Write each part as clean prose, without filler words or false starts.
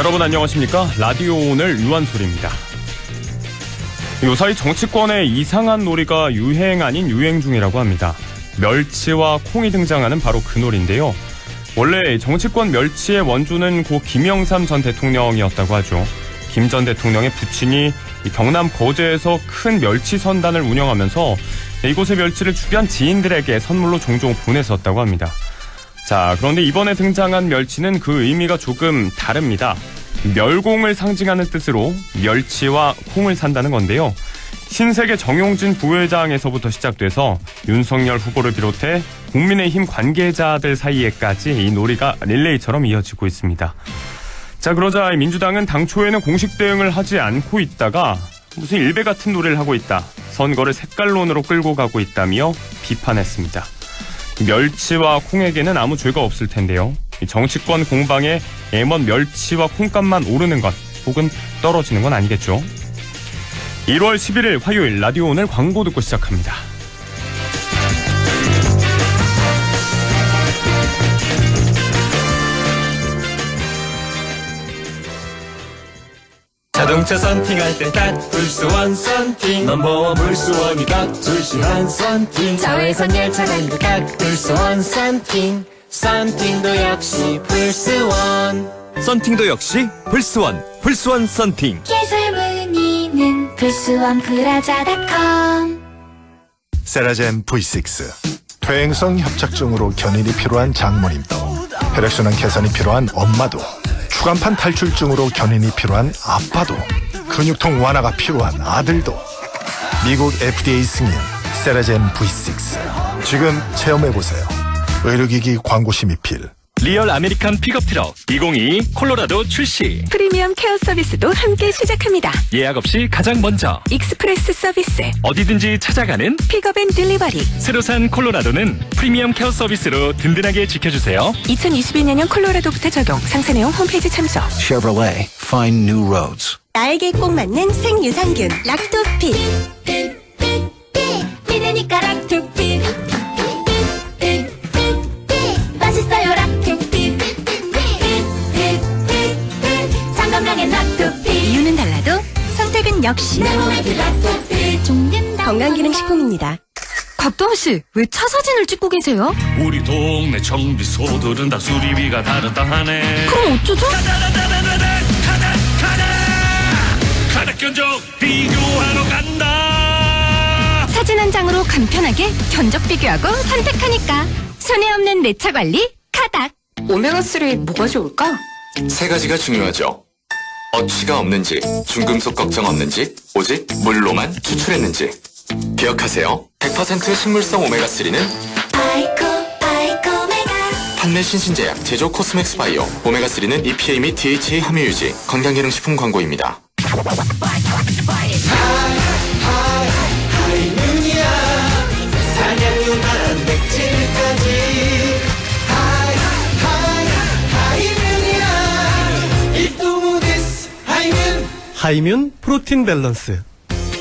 여러분 안녕하십니까? 라디오 오늘 유한솔입니다. 요사이 정치권의 이상한 놀이가 유행 아닌 유행 중이라고 합니다. 멸치와 콩이 등장하는 바로 그 놀인데요. 원래 정치권 멸치의 원조는 고 김영삼 전 대통령이었다고 하죠. 김 전 대통령의 부친이 경남 거제에서 큰 멸치 선단을 운영하면서 이곳의 멸치를 주변 지인들에게 선물로 종종 보냈었다고 합니다. 자, 그런데 이번에 등장한 멸치는 그 의미가 조금 다릅니다. 멸공을 상징하는 뜻으로 멸치와 콩을 산다는 건데요. 신세계 정용진 부회장에서부터 시작돼서 윤석열 후보를 비롯해 국민의힘 관계자들 사이에까지 이 놀이가 릴레이처럼 이어지고 있습니다. 자, 그러자 민주당은 당초에는 공식 대응을 하지 않고 있다가 무슨 일베 같은 놀이를 하고 있다, 선거를 색깔론으로 끌고 가고 있다며 비판했습니다. 멸치와 콩에게는 아무 죄가 없을 텐데요. 정치권 공방에 애먼 멸치와 콩값만 오르는 것 혹은 떨어지는 건 아니겠죠. 1월 11일 화요일 라디오 오늘 광고 듣고 시작합니다. 자동차 썬팅할 때 딱 불스원 썬팅, 넘버원 불스원이 딱 불시한 썬팅, 자외선 열차 간도 딱 불스원 썬팅, 썬팅도 역시 불스원. 썬팅도 역시 불스원, 불스원 썬팅. 기술 문의는 불스원 브라자닷컴. 세라젠 V6 퇴행성 협착증으로 견인이 필요한 장모님도, 혈액순환 개선이 필요한 엄마도, 추간판 탈출증으로 견인이 필요한 아빠도, 근육통 완화가 필요한 아들도 미국 FDA 승인 세라젠 V6 지금 체험해보세요. 의료기기 광고 심의필. 리얼 아메리칸 픽업 트럭 2022 콜로라도 출시. 프리미엄 케어 서비스도 함께 시작합니다. 예약 없이 가장 먼저 익스프레스 서비스, 어디든지 찾아가는 픽업 앤 딜리버리. 새로 산 콜로라도는 프리미엄 케어 서비스로 든든하게 지켜주세요. 2022년 콜로라도부터 적용. 상세 내용 홈페이지 참조. Chevrolet, find new roads. 나에게 꼭 맞는 생유산균 락토핏. 믿으니까 락토핏. 맛있어요 락토핏. 장 건강엔 락토핏. 이유는 달라도 선택은 역시 내 몸에 그 락토핏. 종균 건강기능식품입니다. 박도원 씨, 왜 차 사진을 찍고 계세요? 우리 동네 정비소들은 다 수리비가 다르다 하네. 그럼 어쩌죠? 가닥 견적 비교하러 간다. 사진 한 장으로 간편하게 견적 비교하고 선택하니까 손해 없는 내 차 관리 카닥. 오메가3 뭐가 좋을까? 세 가지가 중요하죠. 어취가 없는지, 중금속 걱정 없는지, 오직 물로만 추출했는지. 기억하세요. 100% 식물성 오메가3는 아이코 메가. 판매 신신제약 제조 코스맥스 바이오. 오메가3는 EPA 및 DHA 함유 유지. 건강기능식품 광고입니다. 하이눈이야 사냥류만 맥질까지. 하이눈이야 일동우디스 하이눈. 하이뮨 프로틴 밸런스.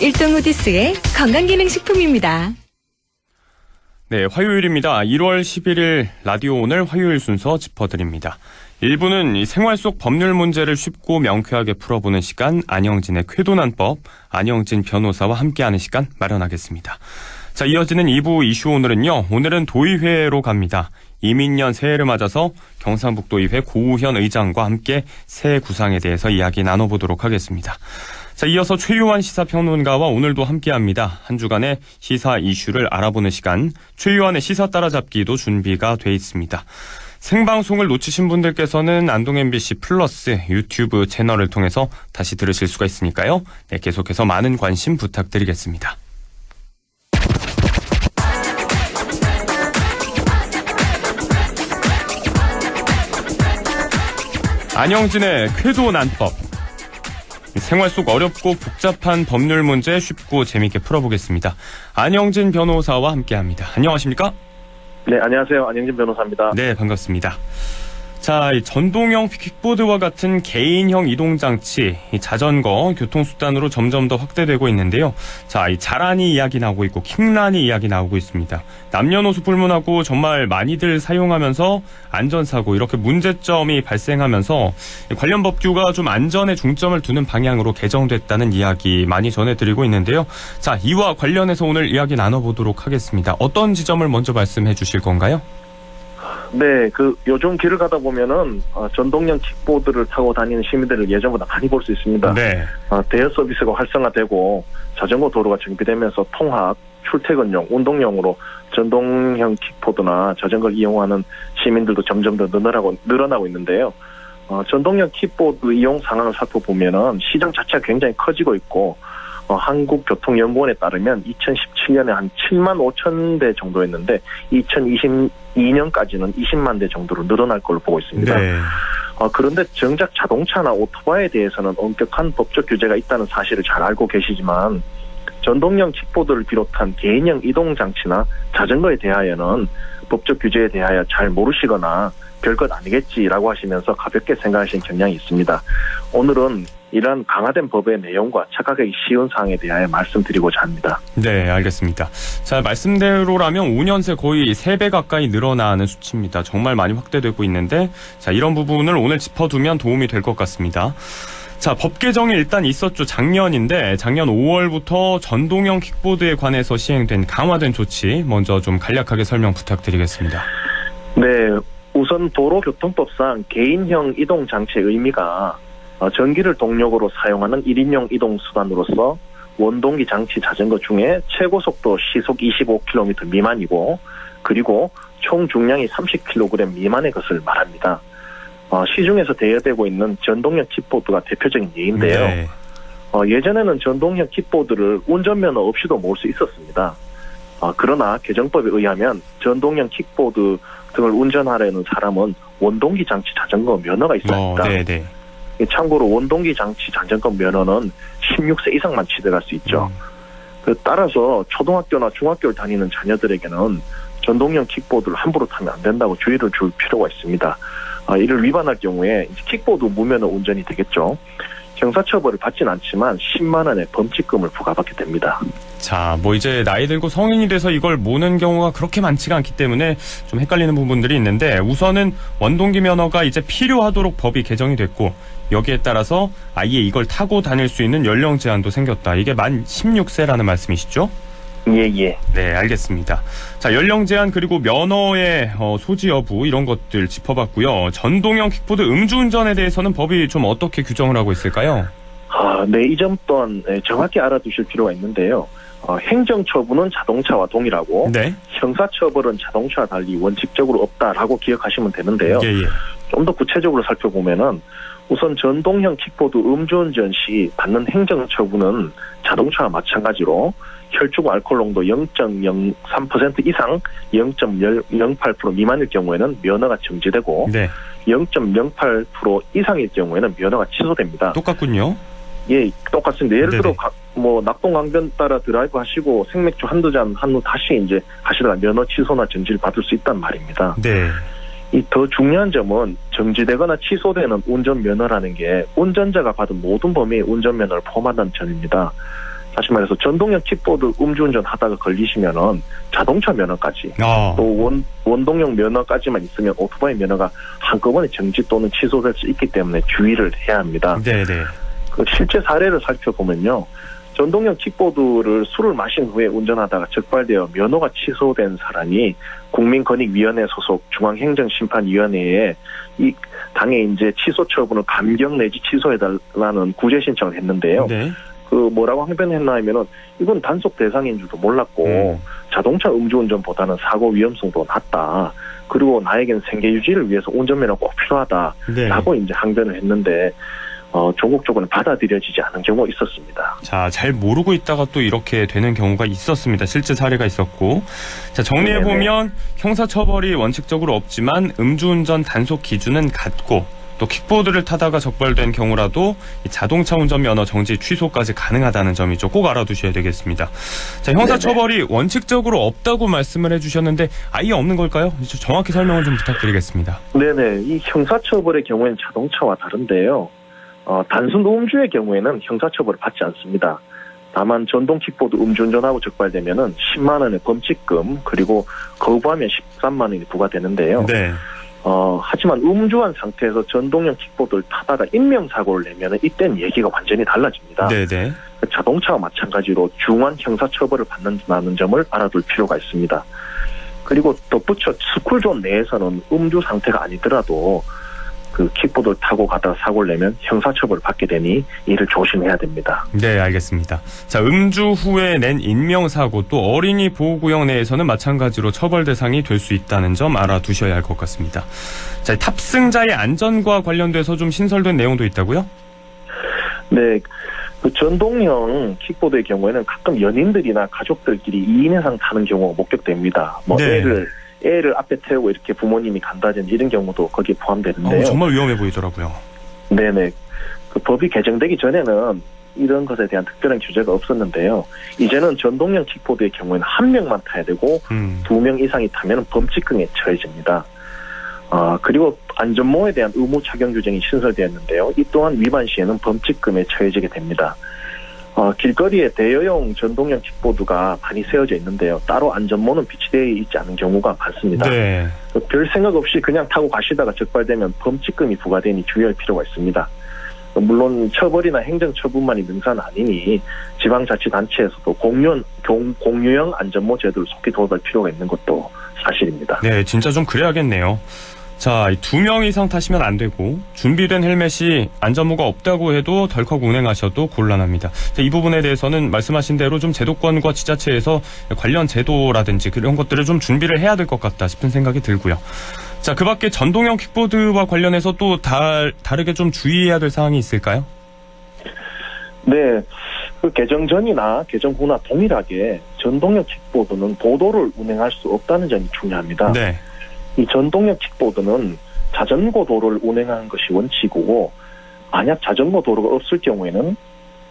1동우디스의 건강기능식품입니다. 네, 화요일입니다. 1월 11일 라디오 오늘 화요일 순서 짚어드립니다. 1부는 이 생활 속 법률 문제를 쉽고 명쾌하게 풀어보는 시간, 안영진의 쾌도난법, 안영진 변호사와 함께하는 시간 마련하겠습니다. 자, 이어지는 2부 이슈 오늘은 도의회로 갑니다. 이민년 새해를 맞아서 경상북도의회 고우현 의장과 함께 새해 구상에 대해서 이야기 나눠보도록 하겠습니다. 자, 이어서 최유한 시사평론가와 오늘도 함께합니다. 한 주간의 시사 이슈를 알아보는 시간, 최유한의 시사 따라잡기도 준비가 돼 있습니다. 생방송을 놓치신 분들께서는 안동 MBC 플러스 유튜브 채널을 통해서 다시 들으실 수가 있으니까요. 네, 계속해서 많은 관심 부탁드리겠습니다. 안영진의 쾌도난법. 생활 속 어렵고 복잡한 법률 문제 쉽고 재미있게 풀어보겠습니다. 안영진 변호사와 함께합니다. 안녕하십니까? 네, 안녕하세요. 안영진 변호사입니다. 네, 반갑습니다. 자, 이 전동형 킥보드와 같은 개인형 이동장치, 이 자전거, 교통수단으로 점점 더 확대되고 있는데요. 자, 이 자란이 이야기 나오고 있고, 킥란이 이야기 나오고 있습니다. 남녀노소 불문하고 정말 많이들 사용하면서 안전사고, 이렇게 문제점이 발생하면서 관련 법규가 좀 안전에 중점을 두는 방향으로 개정됐다는 이야기 많이 전해드리고 있는데요. 자, 이와 관련해서 오늘 이야기 나눠보도록 하겠습니다. 어떤 지점을 먼저 말씀해 주실 건가요? 네, 요즘 길을 가다 보면은 전동형 킥보드를 타고 다니는 시민들을 예전보다 많이 볼 수 있습니다. 네. 대여 서비스가 활성화되고 자전거 도로가 정비되면서 통학, 출퇴근용, 운동용으로 전동형 킥보드나 자전거를 이용하는 시민들도 점점 더 늘어나고 있는데요. 전동형 킥보드 이용 상황을 살펴보면은 시장 자체가 굉장히 커지고 있고, 한국교통연구원에 따르면 2017년에 한 7만 5천 대 정도였는데 2022년까지는 20만 대 정도로 늘어날 걸로 보고 있습니다. 네. 그런데 정작 자동차나 오토바이에 대해서는 엄격한 법적 규제가 있다는 사실을 잘 알고 계시지만 전동형 킥보드를 비롯한 개인형 이동장치나 자전거에 대하여는 법적 규제에 대하여 잘 모르시거나 별것 아니겠지라고 하시면서 가볍게 생각하시는 경향이 있습니다. 오늘은 이러한 강화된 법의 내용과 착각하기 쉬운 사항에 대하여 말씀드리고자 합니다. 네, 알겠습니다. 자, 말씀대로라면 5년 새 거의 3배 가까이 늘어나는 수치입니다. 정말 많이 확대되고 있는데, 자, 이런 부분을 오늘 짚어두면 도움이 될 것 같습니다. 자, 법 개정이 일단 있었죠. 작년인데, 작년 5월부터 전동형 킥보드에 관해서 시행된 강화된 조치, 먼저 좀 간략하게 설명 부탁드리겠습니다. 네, 우선 도로교통법상 개인형 이동장치의 의미가 전기를 동력으로 사용하는 1인용 이동수단으로서 원동기 장치 자전거 중에 최고속도 시속 25km 미만이고, 그리고 총 중량이 30kg 미만의 것을 말합니다. 시중에서 대여되고 있는 전동형 킥보드가 대표적인 예인데요. 네. 예전에는 전동형 킥보드를 운전면허 없이도 몰 수 있었습니다. 그러나 개정법에 의하면 전동형 킥보드 등을 운전하려는 사람은 원동기 장치 자전거 면허가 있어야 합니다. 네네. 참고로 원동기 장치 자전거 면허는 16세 이상만 취득할 수 있죠. 따라서 초등학교나 중학교를 다니는 자녀들에게는 전동형 킥보드를 함부로 타면 안 된다고 주의를 줄 필요가 있습니다. 이를 위반할 경우에 킥보드 무면허 운전이 되겠죠. 형사처벌을 받지는 않지만 10만 원의 범칙금을 부과받게 됩니다. 자, 이제 나이 들고 성인이 돼서 이걸 모는 경우가 그렇게 많지가 않기 때문에 좀 헷갈리는 부분들이 있는데, 우선은 원동기 면허가 이제 필요하도록 법이 개정이 됐고, 여기에 따라서 아예 이걸 타고 다닐 수 있는 연령 제한도 생겼다. 이게 만 16세라는 말씀이시죠? 예. 네, 알겠습니다. 자, 연령 제한 그리고 면허의 소지 여부 이런 것들 짚어봤고요. 전동형 킥보드 음주운전에 대해서는 법이 좀 어떻게 규정을 하고 있을까요? 네, 이 점 또한 정확히 알아두실 필요가 있는데요. 행정처분은 자동차와 동일하고, 네. 형사처벌은 자동차와 달리 원칙적으로 없다라고 기억하시면 되는데요. 예. 좀 더 구체적으로 살펴보면은 우선 전동형 킥보드 음주운전 시 받는 행정처분은 자동차와 마찬가지로 혈중 알코올 농도 0.03% 이상 0.08% 미만일 경우에는 면허가 정지되고, 네. 0.08% 이상일 경우에는 면허가 취소됩니다. 똑같군요. 예, 똑같습니다. 예를 네네. 들어 낙동강변 따라 드라이브 하시고 생맥주 한두 잔 한 후 다시 이제 하시다가 면허 취소나 정지를 받을 수 있단 말입니다. 네. 이 더 중요한 점은 정지되거나 취소되는 운전면허라는 게 운전자가 받은 모든 범위의 운전면허를 포함한다는 점입니다. 다시 말해서 전동형 킥보드 음주운전 하다가 걸리시면은 자동차 면허까지, 또 원동형 면허까지만 있으면 오토바이 면허가 한꺼번에 정지 또는 취소될 수 있기 때문에 주의를 해야 합니다. 네네. 실제 사례를 살펴보면요, 전동형 킥보드를 술을 마신 후에 운전하다가 적발되어 면허가 취소된 사람이 국민권익위원회 소속 중앙행정심판위원회에 이 당에 이제 취소 처분을 감경 내지 취소해달라는 구제 신청을 했는데요. 네. 뭐라고 항변했나 하면은 이건 단속 대상인 줄도 몰랐고, 자동차 음주운전보다는 사고 위험성도 낮다. 그리고 나에겐 생계 유지를 위해서 운전면허가 꼭 필요하다라고 이제 항변을 했는데, 조국 쪽은 받아들여지지 않은 경우가 있었습니다. 자, 잘 모르고 있다가 또 이렇게 되는 경우가 있었습니다. 실제 사례가 있었고. 자, 정리해보면 형사처벌이 원칙적으로 없지만 음주운전 단속 기준은 같고, 또 킥보드를 타다가 적발된 경우라도 이 자동차 운전 면허 정지 취소까지 가능하다는 점이죠. 꼭 알아두셔야 되겠습니다. 자, 형사처벌이 원칙적으로 없다고 말씀을 해주셨는데 아예 없는 걸까요? 정확히 설명을 좀 부탁드리겠습니다. 네네. 이 형사처벌의 경우에는 자동차와 다른데요. 단순 음주의 경우에는 형사처벌을 받지 않습니다. 다만 전동 킥보드 음주운전하고 적발되면은 10만 원의 범칙금 그리고 거부하면 13만 원이 부과되는데요. 네. 하지만 음주한 상태에서 전동형 킥보드를 타다가 인명사고를 내면은 이때는 얘기가 완전히 달라집니다. 네네. 자동차와 마찬가지로 중한 형사처벌을 받는다는 점을 알아둘 필요가 있습니다. 그리고 덧붙여 스쿨존 내에서는 음주 상태가 아니더라도 그 킥보드를 타고 가다가 사고를 내면 형사처벌을 받게 되니 이를 조심해야 됩니다. 네, 알겠습니다. 자, 음주 후에 낸 인명사고 또 어린이 보호구역 내에서는 마찬가지로 처벌 대상이 될 수 있다는 점 알아두셔야 할 것 같습니다. 자, 탑승자의 안전과 관련돼서 좀 신설된 내용도 있다고요? 네, 그 전동형 킥보드의 경우에는 가끔 연인들이나 가족들끼리 2인 이상 타는 경우가 목격됩니다. 네. 애를 앞에 태우고 이렇게 부모님이 간다든지 이런 경우도 거기에 포함되는데요. 정말 위험해 보이더라고요. 네네. 그 법이 개정되기 전에는 이런 것에 대한 특별한 규제가 없었는데요. 이제는 전동형 킥보드의 경우에는 한 명만 타야 되고 2명 이상이 타면 범칙금에 처해집니다. 그리고 안전모에 대한 의무 착용 규정이 신설되었는데요. 이 또한 위반 시에는 범칙금에 처해지게 됩니다. 길거리에 대여용 전동형 킥보드가 많이 세워져 있는데요. 따로 안전모는 비치되어 있지 않은 경우가 많습니다. 네. 별 생각 없이 그냥 타고 가시다가 적발되면 범칙금이 부과되니 주의할 필요가 있습니다. 물론 처벌이나 행정처분만이 능사는 아니니 지방자치단체에서도 공유형 안전모 제도를 속히 도입할 필요가 있는 것도 사실입니다. 네, 진짜 좀 그래야겠네요. 자, 2명 이상 타시면 안 되고 준비된 헬멧이 안전모가 없다고 해도 덜컥 운행하셔도 곤란합니다. 자, 이 부분에 대해서는 말씀하신 대로 좀 제도권과 지자체에서 관련 제도라든지 그런 것들을 좀 준비를 해야 될 것 같다 싶은 생각이 들고요. 자, 그 밖에 전동형 킥보드와 관련해서 또 다르게 좀 주의해야 될 사항이 있을까요? 네, 그 개정 전이나 개정 후나 동일하게 전동형 킥보드는 보도를 운행할 수 없다는 점이 중요합니다. 네. 이 전동형 킥보드는 자전거 도로를 운행하는 것이 원칙이고 만약 자전거 도로가 없을 경우에는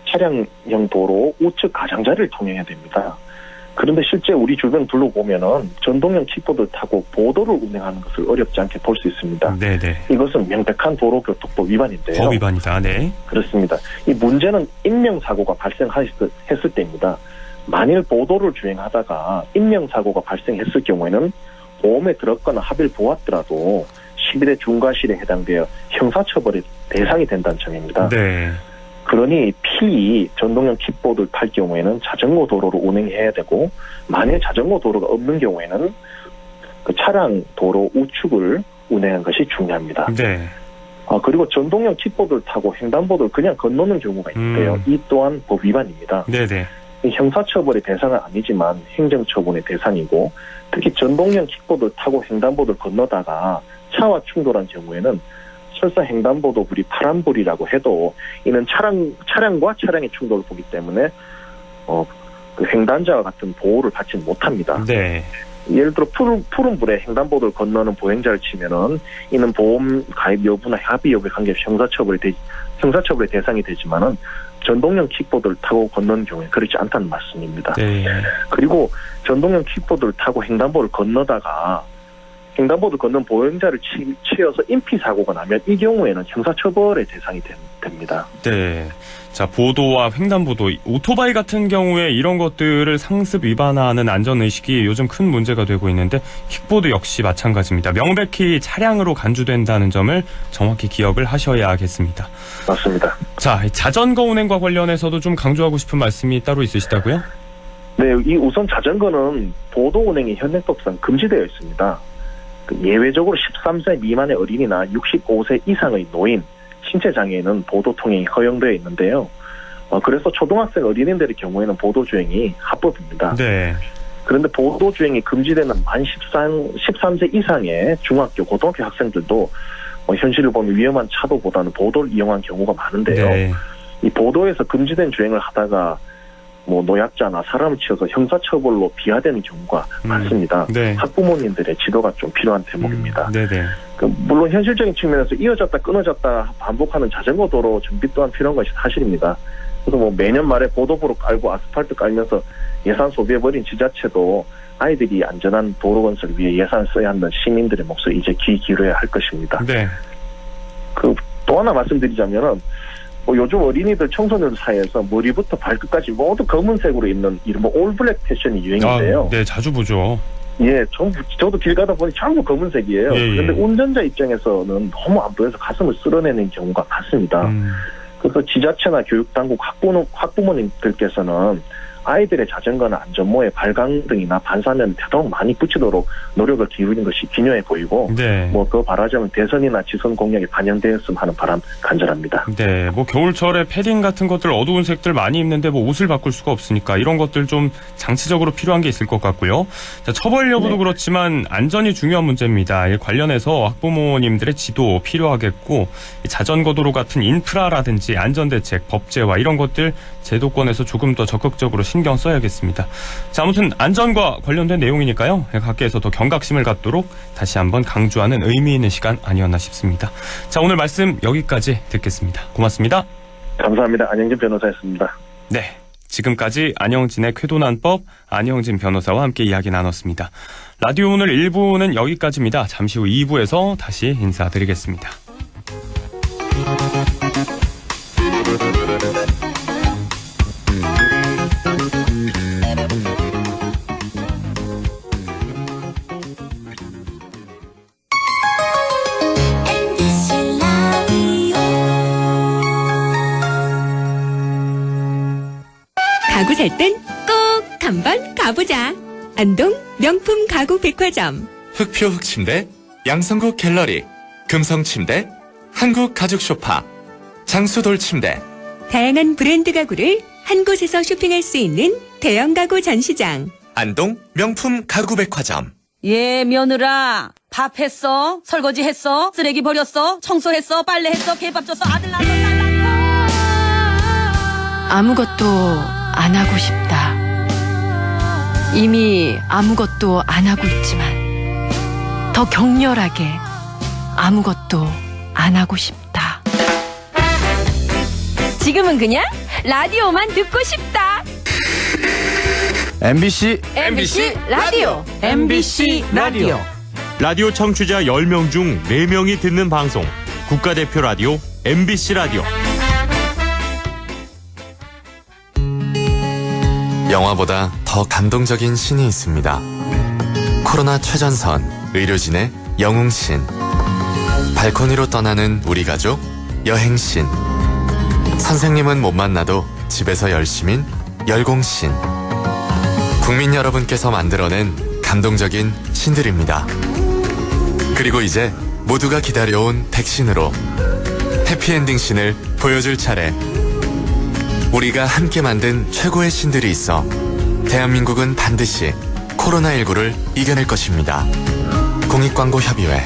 차량형 도로 우측 가장자리를 통행해야 됩니다. 그런데 실제 우리 주변 둘러보면은 전동형 킥보드를 타고 보도를 운행하는 것을 어렵지 않게 볼 수 있습니다. 네네. 이것은 명백한 도로교통법 위반인데요. 법 위반이다. 네. 그렇습니다. 이 문제는 인명사고가 발생했을 때입니다. 만일 보도를 주행하다가 인명사고가 발생했을 경우에는 보험에 들었거나 합의를 보았더라도 12대 중과실에 해당되어 형사처벌의 대상이 된다는 점입니다. 네. 그러니 필히 전동형 킥보드를 탈 경우에는 자전거 도로로 운행해야 되고 만일 자전거 도로가 없는 경우에는 그 차량 도로 우측을 운행하는 것이 중요합니다. 네. 그리고 전동형 킥보드를 타고 횡단보도를 그냥 건너는 경우가 있는데요. 이 또한 법 위반입니다. 네네. 형사처벌의 대상은 아니지만 행정처분의 대상이고 특히 전동형 킥보드를 타고 횡단보도를 건너다가 차와 충돌한 경우에는 설사 횡단보도불이 파란불이라고 해도 이는 차량과 차량의 충돌을 보기 때문에 그 횡단자와 같은 보호를 받지 못합니다. 네. 예를 들어 푸른 불에 횡단보도를 건너는 보행자를 치면은 이는 보험 가입 여부나 합의 여부에 관계없이 형사처벌의 대상이 되지만은 전동형 킥보드를 타고 건너는 경우에 그렇지 않다는 말씀입니다. 네. 그리고 전동형 킥보드를 타고 횡단보도를 건너다가 횡단보도 걷는 보행자를 치여서 인피사고가 나면 이 경우에는 형사처벌의 대상이 됩니다. 네. 자, 보도와 횡단보도, 오토바이 같은 경우에 이런 것들을 상습 위반하는 안전의식이 요즘 큰 문제가 되고 있는데 킥보드 역시 마찬가지입니다. 명백히 차량으로 간주된다는 점을 정확히 기억을 하셔야겠습니다. 맞습니다. 자, 자전거 운행과 관련해서도 좀 강조하고 싶은 말씀이 따로 있으시다고요? 네, 이 우선 자전거는 보도 운행이 현행법상 금지되어 있습니다. 예외적으로 13세 미만의 어린이나 65세 이상의 노인, 신체장애인은 보도 통행이 허용되어 있는데요. 그래서 초등학생 어린이들의 경우에는 보도 주행이 합법입니다. 네. 그런데 보도 주행이 금지되는 만 13세 이상의 중학교, 고등학교 학생들도 현실을 보면 위험한 차도보다는 보도를 이용한 경우가 많은데요. 네. 이 보도에서 금지된 주행을 하다가 뭐 노약자나 사람을 치어서 형사처벌로 비하되는 경우가 많습니다. 네. 학부모님들의 지도가 좀 필요한 대목입니다. 네네. 물론 현실적인 측면에서 이어졌다 끊어졌다 반복하는 자전거 도로 준비 또한 필요한 것이 사실입니다. 그래서 뭐 매년 말에 보도부로 깔고 아스팔트 깔면서 예산 소비해버린 지자체도 아이들이 안전한 도로 건설 위해 예산을 써야 한다는 시민들의 목소리 이제 귀 기울여야 할 것입니다. 네. 또 하나 말씀드리자면은 뭐 요즘 어린이들 청소년들 사이에서 머리부터 발끝까지 모두 검은색으로 입는 이른바 올블랙 패션이 유행인데요. 네, 자주 보죠. 예, 저도 길 가다 보니 전부 검은색이에요. 그런데 운전자 입장에서는 너무 안 보여서 가슴을 쓸어내는 경우가 많습니다. 그래서 지자체나 교육당국, 학부모님들께서는 아이들의 자전거나 안전모에 발광등이나 반사면 더욱 많이 붙이도록 노력을 기울이는 것이 기묘해 보이고, 네. 뭐 더 바라자면 대선이나 지선 공약에 반영되었으면 하는 바람 간절합니다. 네, 뭐 겨울철에 패딩 같은 것들 어두운 색들 많이 입는데 뭐 옷을 바꿀 수가 없으니까 이런 것들 좀 장치적으로 필요한 게 있을 것 같고요. 자, 처벌 여부도 그렇지만 안전이 중요한 문제입니다. 이 관련해서 학부모님들의 지도 필요하겠고, 이 자전거 도로 같은 인프라라든지 안전대책, 법제화 이런 것들 제도권에서 조금 더 적극적으로 신경 써야겠습니다. 자, 아무튼 안전과 관련된 내용이니까요. 각계에서 더 경각심을 갖도록 다시 한번 강조하는 의미 있는 시간 아니었나 싶습니다. 자, 오늘 말씀 여기까지 듣겠습니다. 고맙습니다. 감사합니다. 안영진 변호사였습니다. 네, 지금까지 안영진의 쾌도난법 안영진 변호사와 함께 이야기 나눴습니다. 라디오 오늘 1부는 여기까지입니다. 잠시 후 2부에서 다시 인사드리겠습니다. 가구 살 땐 꼭 한번 가보자. 안동 명품 가구 백화점. 흑표 흑침대, 양성국 갤러리, 금성침대, 한국 가죽 소파, 장수돌 침대. 다양한 브랜드 가구를 한 곳에서 쇼핑할 수 있는 대형 가구 전시장. 안동 명품 가구 백화점. 예, 며느라. 밥 했어? 설거지 했어? 쓰레기 버렸어? 청소했어? 빨래했어? 개밥 줬어? 아들 낳았어? 딸 낳았어? 아무것도 안 하고 싶다. 이미 아무것도 안 하고 있지만 더 격렬하게 아무것도 안 하고 싶다. 지금은 그냥 라디오만 듣고 싶다. MBC 라디오. MBC 라디오. 라디오 청취자 10명 중 4명이 듣는 방송. 국가대표 라디오 MBC 라디오. 영화보다 더 감동적인 신이 있습니다. 코로나 최전선, 의료진의 영웅신. 발코니로 떠나는 우리 가족, 여행신. 선생님은 못 만나도 집에서 열심인 열공신. 국민 여러분께서 만들어낸 감동적인 신들입니다. 그리고 이제 모두가 기다려온 백신으로 해피엔딩 신을 보여줄 차례. 우리가 함께 만든 최고의 신들이 있어 대한민국은 반드시 코로나19를 이겨낼 것입니다. 공익광고협의회.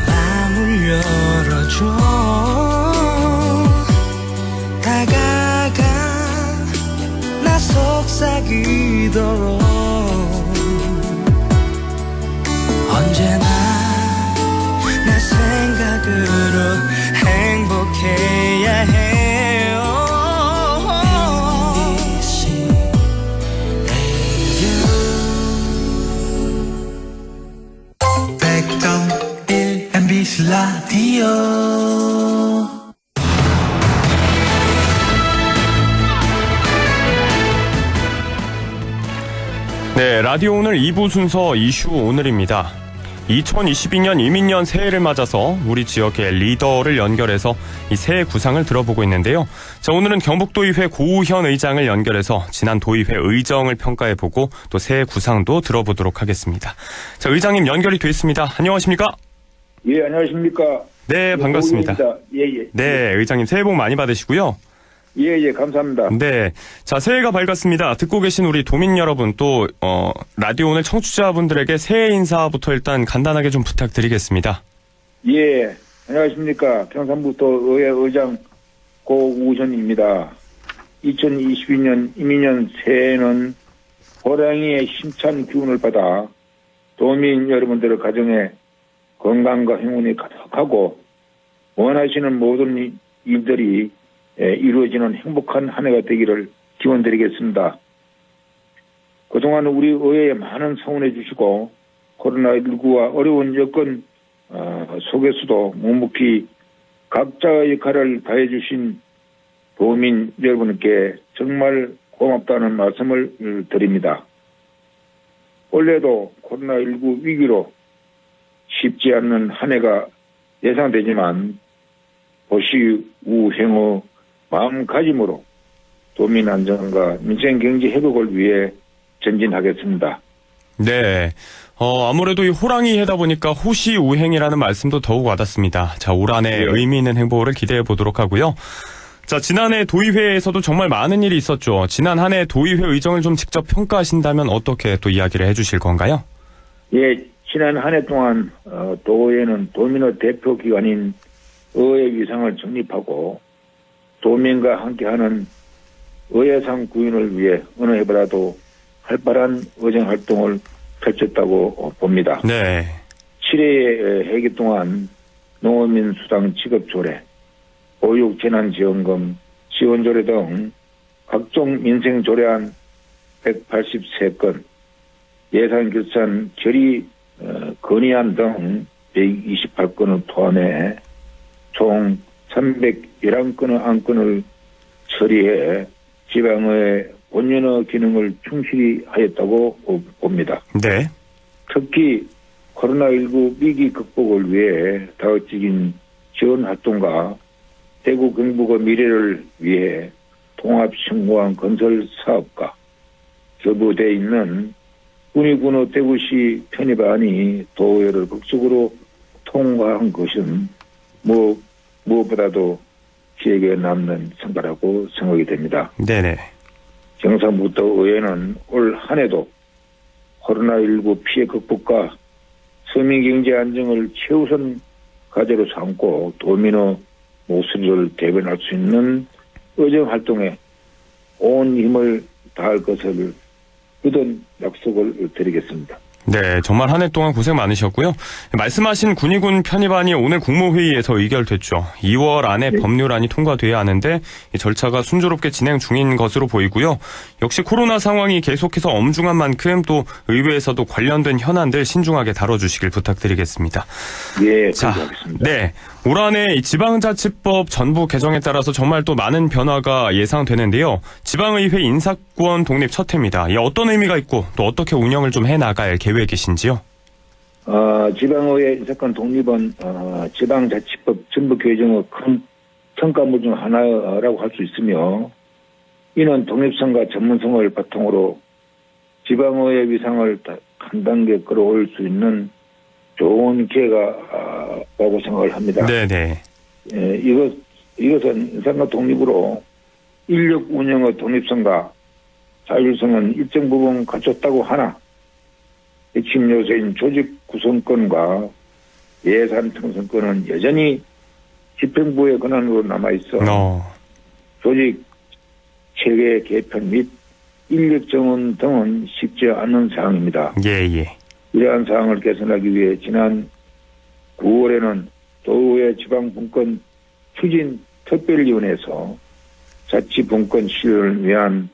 마음을 열어줘. 다가가 나 속삭이도록 언제나 내 생각으로 행복해야 해요. MBC 라디오. 네, 라디오 오늘 2부 순서 이슈 오늘입니다. 2022년 이민년 새해를 맞아서 우리 지역의 리더를 연결해서 이 새해 구상을 들어보고 있는데요. 자, 오늘은 경북도의회 고우현 의장을 연결해서 지난 도의회 의정을 평가해보고 또 새해 구상도 들어보도록 하겠습니다. 자, 의장님 연결이 돼 있습니다. 안녕하십니까? 예, 안녕하십니까? 네, 반갑습니다. 예. 네, 의장님 새해 복 많이 받으시고요. 예, 감사합니다. 네. 자, 새해가 밝았습니다. 듣고 계신 우리 도민 여러분, 또, 라디오 오늘 청취자분들에게 새해 인사부터 일단 간단하게 좀 부탁드리겠습니다. 예, 안녕하십니까. 평산북도 의회 의장 고우전입니다. 2022년 이민년 새해에는 호랑이의 힘찬 기운을 받아 도민 여러분들의 가정에 건강과 행운이 가득하고 원하시는 모든 일들이 이루어지는 행복한 한 해가 되기를 기원드리겠습니다. 그동안 우리 의회에 많은 성원해 주시고 코로나19와 어려운 여건 속에서도 묵묵히 각자의 역할을 다해 주신 도민 여러분께 정말 고맙다는 말씀을 드립니다. 올해도 코로나19 위기로 쉽지 않는 한 해가 예상되지만 보시우행의 마음가짐으로 도민 안전과 민생 경제 회복을 위해 전진하겠습니다. 네. 아무래도 이 호랑이 해다 보니까 호시우행이라는 말씀도 더욱 와닿습니다. 자, 올 한 해 의미 있는 행보를 기대해 보도록 하고요. 자, 지난해 도의회에서도 정말 많은 일이 있었죠. 지난 한 해 도의회 의정을 좀 직접 평가하신다면 어떻게 또 이야기를 해주실 건가요? 예, 지난 한 해 동안 도의회는 도민의 대표 기관인 의회 위상을 정립하고 도민과 함께하는 의회상 구인을 위해 어느 해보다도 활발한 의정 활동을 펼쳤다고 봅니다. 네. 7회의 회기 동안 농어민 수당 지급 조례, 보육 재난지원금 지원 조례 등 각종 민생 조례안 183건, 예산 결산 결의 건의안 등 128건을 포함해 총 311건의 안건을 처리해 지방의 본연의 기능을 충실히 하였다고 봅니다. 네. 특히 코로나19 위기 극복을 위해 다각적인 지원 활동과 대구 경북의 미래를 위해 통합신공항 건설 사업과 교부되어 있는 군위군의 대구시 편입안이 도의회를 극적으로 통과한 것은 무엇보다도 기억에 남는 성과라고 생각이 됩니다. 네네. 경상북도 의회는 올 한 해도 코로나19 피해 극복과 서민경제 안정을 최우선 과제로 삼고 도민의 목소리를 대변할 수 있는 의정 활동에 온 힘을 다할 것을 굳은 약속을 드리겠습니다. 네, 정말 한 해 동안 고생 많으셨고요. 말씀하신 군의군 편입안이 오늘 국무회의에서 의결됐죠. 2월 안에 법률안이 통과돼야 하는데 이 절차가 순조롭게 진행 중인 것으로 보이고요. 역시 코로나 상황이 계속해서 엄중한 만큼 또 의회에서도 관련된 현안들 신중하게 다뤄주시길 부탁드리겠습니다. 예, 자, 그렇습니다. 네, 올 한 해 지방자치법 전부 개정에 따라서 정말 또 많은 변화가 예상되는데요. 지방의회 인사권 독립 첫 해입니다. 이 어떤 의미가 있고 또 어떻게 운영을 좀 해나갈 계획이신지요? 지방의회 인사권 독립은 지방자치법 전부 개정의 큰 성과물 중 하나라고 할 수 있으며 이는 독립성과 전문성을 바탕으로 지방의회 위상을 한 단계 끌어올릴 수 있는 좋은 기회가라고 생각을 합니다. 네네. 이것은 인사권 독립으로 인력 운영의 독립성과 자율성은 일정 부분 갖췄다고 하나 핵심 요소인 조직 구성권과 예산 편성권은 여전히 집행부의 권한으로 남아있어 조직 체계 개편 및 인력 정원 등은 쉽지 않은 사항입니다. 예. 이러한 사항을 개선하기 위해 지난 9월에는 도의회 지방분권 추진 특별위원회에서 자치분권 실현을 위한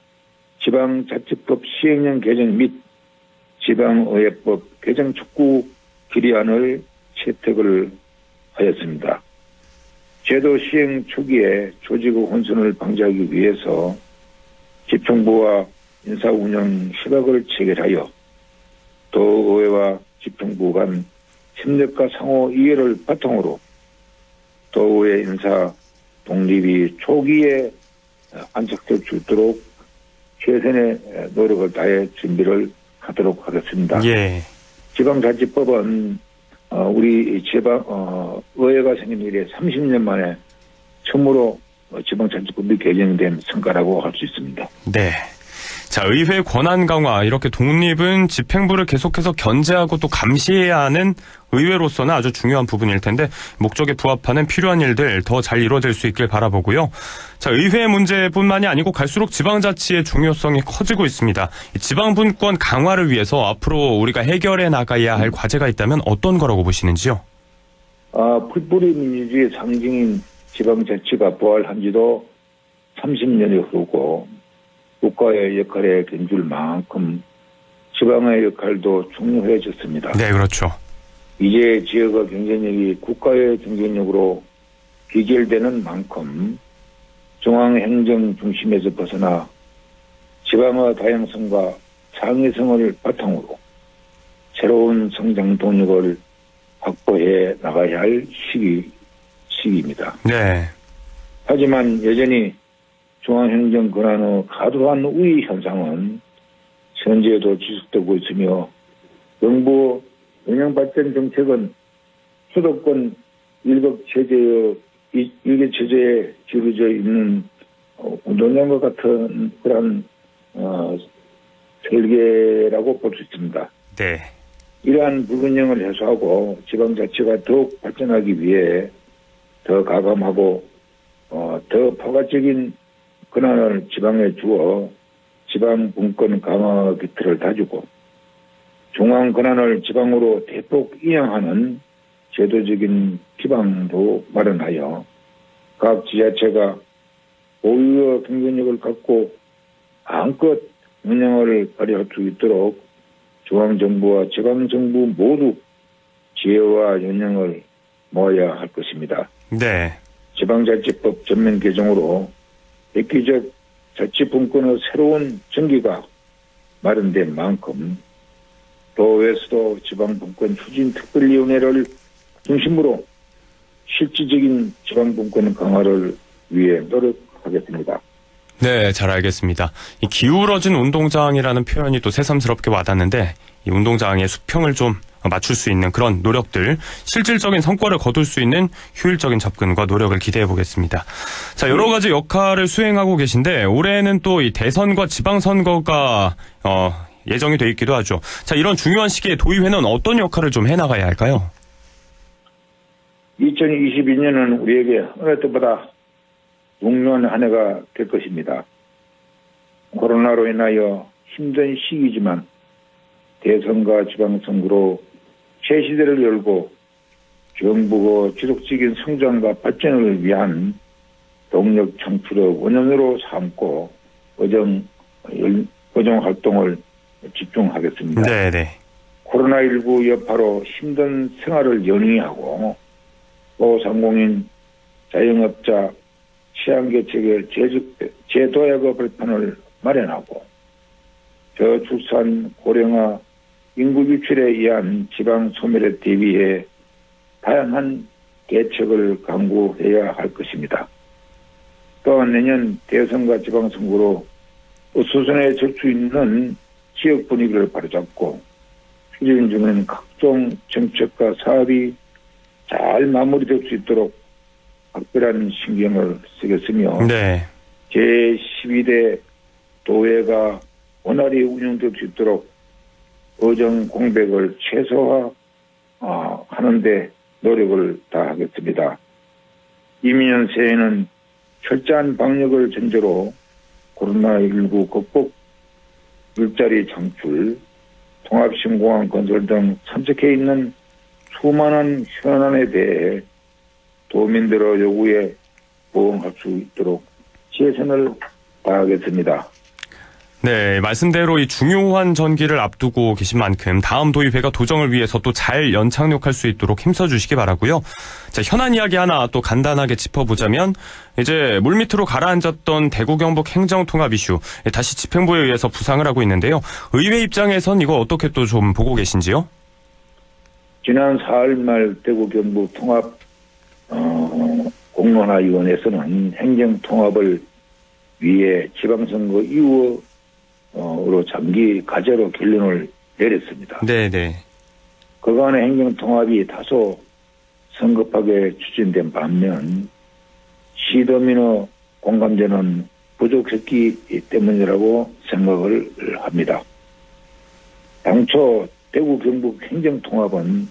지방자치법 시행령 개정 및 지방의회법 개정 촉구 결의안을 채택을 하였습니다. 제도 시행 초기에 조직의 혼선을 방지하기 위해서 집행부와 인사운영 협약을 체결하여 도의회와 집행부 간 협력과 상호 이해를 바탕으로 도의회 인사 독립이 초기에 안착될 수 있도록 최선의 노력을 다해 준비를 하도록 하겠습니다. 예. 지방자치법은 우리 의회가 생긴 이래 30년 만에 처음으로 지방자치법이 개정된 성과라고 할 수 있습니다. 네. 자, 의회 권한 강화, 이렇게 독립은 집행부를 계속해서 견제하고 또 감시해야 하는 의회로서는 아주 중요한 부분일 텐데 목적에 부합하는 필요한 일들 더 잘 이루어질 수 있길 바라보고요. 자, 의회 문제뿐만이 아니고 갈수록 지방자치의 중요성이 커지고 있습니다. 이 지방분권 강화를 위해서 앞으로 우리가 해결해 나가야 할 과제가 있다면 어떤 거라고 보시는지요? 풀뿌리 민주주의의 상징인 지방자치가 부활한 지도 30년이 흐르고 국가의 역할에 견줄 만큼 지방의 역할도 중요해졌습니다. 네, 그렇죠. 이제 지역의 경쟁력이 국가의 경쟁력으로 비결되는 만큼 중앙행정 중심에서 벗어나 지방의 다양성과 창의성을 바탕으로 새로운 성장 동력을 확보해 나가야 할 시기입니다. 네. 하지만 여전히 중앙행정 권한의 과도한 우위 현상은 현재에도 지속되고 있으며 정부 영향발전 정책은 수도권 일개 체제에 기울어져 있는 운동장과 같은 그런 설계라고 볼 수 있습니다. 네. 이러한 불균형을 해소하고 지방자치가 더욱 발전하기 위해 더 가감하고 더 포괄적인 권한을 지방에 주어 지방 분권 강화 기틀을 다지고 중앙 권한을 지방으로 대폭 이양하는 제도적인 기반도 마련하여 각 지자체가 고유의 경쟁력을 갖고 마음껏 영향을 발휘할 수 있도록 중앙정부와 지방정부 모두 지혜와 역량을 모아야 할 것입니다. 네. 지방자치법 전면 개정으로 획기적 자치분권의 새로운 전기가 마련된 만큼 도에서도 지방분권 추진특별위원회를 중심으로 실질적인 지방분권 강화를 위해 노력하겠습니다. 네, 잘 알겠습니다. 이 기울어진 운동장이라는 표현이 또 새삼스럽게 와닿는데 이 운동장의 수평을 좀 맞출 수 있는 그런 노력들, 실질적인 성과를 거둘 수 있는 효율적인 접근과 노력을 기대해 보겠습니다. 자, 여러 가지 역할을 수행하고 계신데 올해는 또 이 대선과 지방선거가 예정이 돼 있기도 하죠. 자, 이런 중요한 시기에 도의회는 어떤 역할을 좀 해나가야 할까요? 2022년은 우리에게 어느 때보다 중요한 한 해가 될 것입니다. 코로나로 인하여 힘든 시기지만 대선과 지방선거로 새 시대를 열고 정부가 지속적인 성장과 발전을 위한 동력 창출의 원년으로 삼고 의정 활동을 집중하겠습니다. 네네. 코로나19 여파로 힘든 생활을 연의하고 소상공인, 자영업자, 취약계층의 제도약의 발판을 마련하고 저출산, 고령화, 인구 유출에 의한 지방 소멸에 대비해 다양한 대책을 강구해야 할 것입니다. 또한 내년 대선과 지방선거로 수순에 질 수 있는 지역 분위기를 바로잡고 추진 중인 각종 정책과 사업이 잘 마무리될 수 있도록 각별한 신경을 쓰겠으며 네. 제12대 도회가 원활히 운영될 수 있도록 의정 공백을 최소화하는 데 노력을 다하겠습니다. 이민년 새해에는 철저한 방역을 전제로 코로나19 극복, 일자리 창출, 통합신공항 건설 등 산적해 있는 수많은 현안에 대해 도민들의 요구에 부응할 수 있도록 최선을 다하겠습니다. 네, 말씀대로 이 중요한 전기를 앞두고 계신 만큼 다음 도의회가 도정을 위해서 또 잘 연착륙할 수 있도록 힘써주시기 바라고요. 자, 현안 이야기 하나 또 간단하게 짚어보자면 이제 물밑으로 가라앉았던 대구 경북 행정통합 이슈 다시 집행부에 의해서 부상을 하고 있는데요. 의회 입장에선 이거 어떻게 또 좀 보고 계신지요? 지난 4월 말 대구 경북 통합 공론화위원회에서는 행정통합을 위해 지방선거 이후로 장기 과제로 결론을 내렸습니다. 네네. 그간의 행정통합이 다소 성급하게 추진된 반면 시도민의 공감대는 부족했기 때문이라고 생각을 합니다. 당초 대구 경북 행정통합은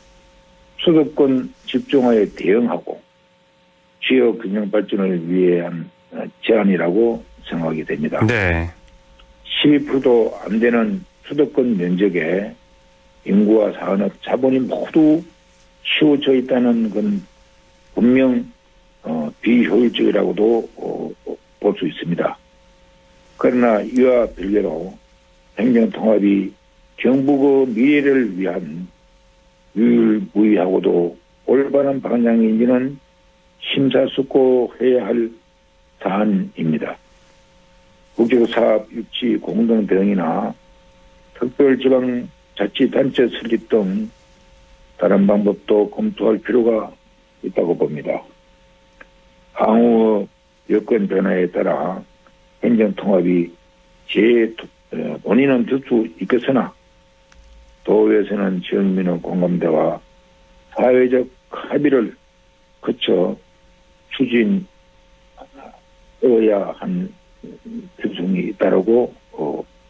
수도권 집중화에 대응하고 지역 균형 발전을 위한 제안이라고 생각이 됩니다. 네. 12%도 안 되는 수도권 면적에 인구와 산업, 자본이 모두 치우쳐 있다는 건 분명 비효율적이라고도 볼 수 있습니다. 그러나 이와 별개로 행정통합이 경북의 미래를 위한 유일무이하고도 올바른 방향인지는 심사숙고해야 할 사안입니다. 국제사업 유치 공동 대응이나 특별지방자치단체 설립 등 다른 방법도 검토할 필요가 있다고 봅니다. 향후 여건 변화에 따라 행정통합이 본인은 될 수 있겠으나 도에서는 지역민의 공감대와 사회적 합의를 거쳐 추진해야 한 필요성이 있다고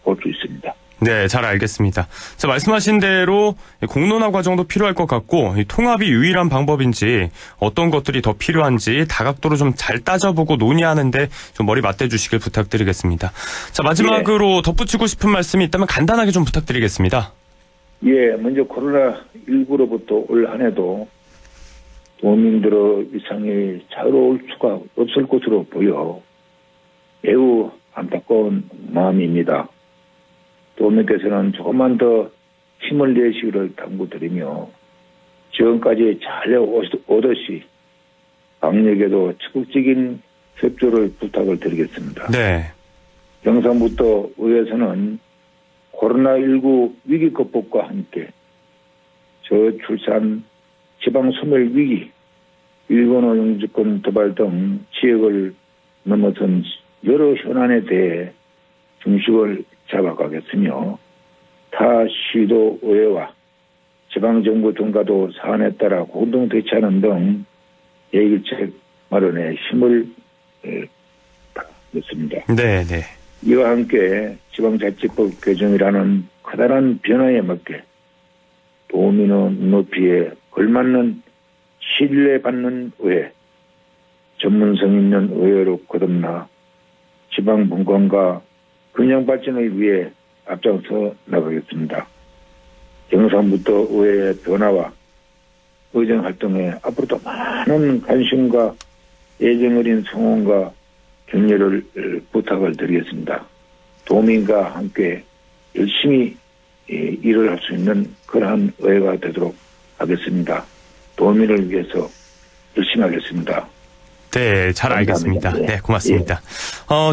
볼 수 있습니다. 네, 잘 알겠습니다. 자, 말씀하신 대로 공론화 과정도 필요할 것 같고 통합이 유일한 방법인지 어떤 것들이 더 필요한지 다각도로 좀 잘 따져보고 논의하는데 좀 머리 맞대주시길 부탁드리겠습니다. 자, 마지막으로 덧붙이고 싶은 말씀이 있다면 간단하게 좀 부탁드리겠습니다. 예, 먼저 코로나19로부터 올 한 해도 도민들의 일상이 자유로울 수가 없을 것으로 보여 매우 안타까운 마음입니다. 도민께서는 조금만 더 힘을 내시기를 당부드리며 지금까지 잘 오듯이 방역에도 적극적인 협조를 부탁을 드리겠습니다. 네. 경상북도 의회에서는 코로나19 위기 극복과 함께 저출산, 지방소멸 위기, 일본어 영주권 도발 등 지역을 넘어선 여러 현안에 대해 중심을 잡아가겠으며 타 시도 의회와 지방정부 등과도 사안에 따라 공동 대처하는 등 예기책 마련에 힘을 다하겠습니다. 네. 이와 함께 지방자치법 개정이라는 커다란 변화에 맞게 도민의 눈높이에 걸맞는 신뢰받는 의회, 전문성 있는 의회로 거듭나 지방 분권과 균형 발전을 위해 앞장서 나가겠습니다. 경상북도 의회의 변화와 의정 활동에 앞으로도 많은 관심과 애정 어린 성원과 격려를 부탁을 드리겠습니다. 도민과 함께 열심히 일을 할 수 있는 그러한 의회가 되도록 하겠습니다. 도민을 위해서 열심히 하겠습니다. 네, 잘 알겠습니다. 네, 고맙습니다.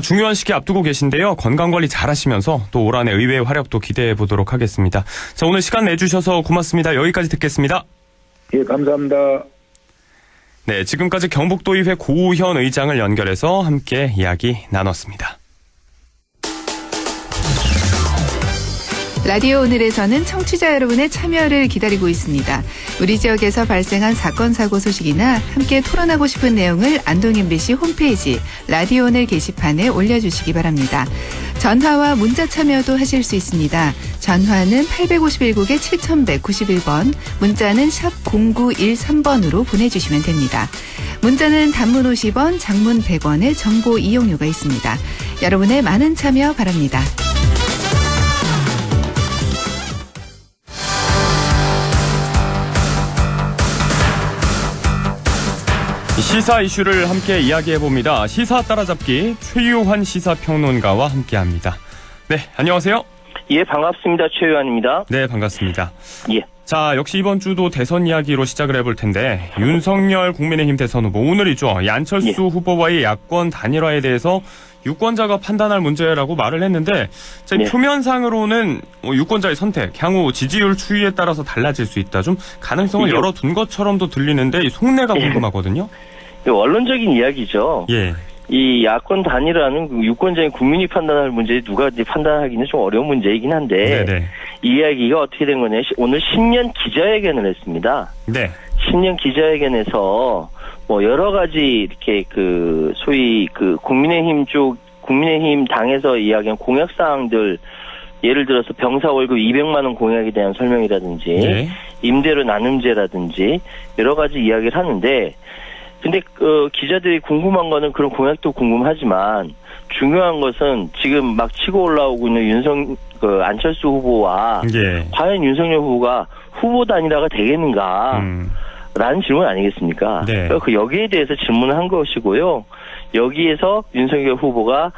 중요한 시기 앞두고 계신데요. 건강관리 잘 하시면서 또 올 한해 의회 활약도 기대해 보도록 하겠습니다. 자, 오늘 시간 내주셔서 고맙습니다. 여기까지 듣겠습니다. 예, 감사합니다. 네, 지금까지 경북도의회 고우현 의장을 연결해서 함께 이야기 나눴습니다. 라디오 오늘에서는 청취자 여러분의 참여를 기다리고 있습니다. 우리 지역에서 발생한 사건, 사고 소식이나 함께 토론하고 싶은 내용을 안동 MBC 홈페이지 라디오 오늘 게시판에 올려주시기 바랍니다. 전화와 문자 참여도 하실 수 있습니다. 전화는 851국에 7191번, 문자는 샵 0913번으로 보내주시면 됩니다. 문자는 단문 50원, 장문 100원의 정보 이용료가 있습니다. 여러분의 많은 참여 바랍니다. 시사 이슈를 함께 이야기해봅니다. 시사 따라잡기 최유환 시사평론가와 함께합니다. 네, 안녕하세요. 예, 반갑습니다. 최유환입니다. 네, 반갑습니다. 예. 자, 역시 이번 주도 대선 이야기로 시작을 해볼 텐데 윤석열 국민의힘 대선 후보 오늘이죠. 이 안철수 후보와의 야권 단일화에 대해서 유권자가 판단할 문제라고 말을 했는데 자, 표면상으로는 유권자의 선택, 향후 지지율 추이에 따라서 달라질 수 있다. 좀 가능성을 열어둔 것처럼도 들리는데 이 속내가 궁금하거든요. 원론적인 이야기죠. 예. 이 야권 단일화는 유권자인 국민이 판단할 문제 누가 이제 판단하기는 좀 어려운 문제이긴 한데 네네. 이 이야기가 어떻게 된 거냐. 오늘 신년 기자회견을 했습니다. 네. 신년 기자회견에서 뭐 여러 가지 이렇게 그 소위 그 국민의힘 쪽 국민의힘 당에서 이야기한 공약사항들, 예를 들어서 병사 월급 200만 원 공약에 대한 설명이라든지 네. 임대료 나눔제라든지 여러 가지 이야기를 하는데, 근데 기자들이 궁금한 거는 그런 공약도 궁금하지만 중요한 것은 지금 막 치고 올라오고 있는 안철수 후보와 예. 과연 윤석열 후보가 후보 단일화가 되겠는가? 라는 질문 아니겠습니까? 네. 그래서 여기에 대해서 질문을 한 것이고요. 여기에서 윤석열 후보가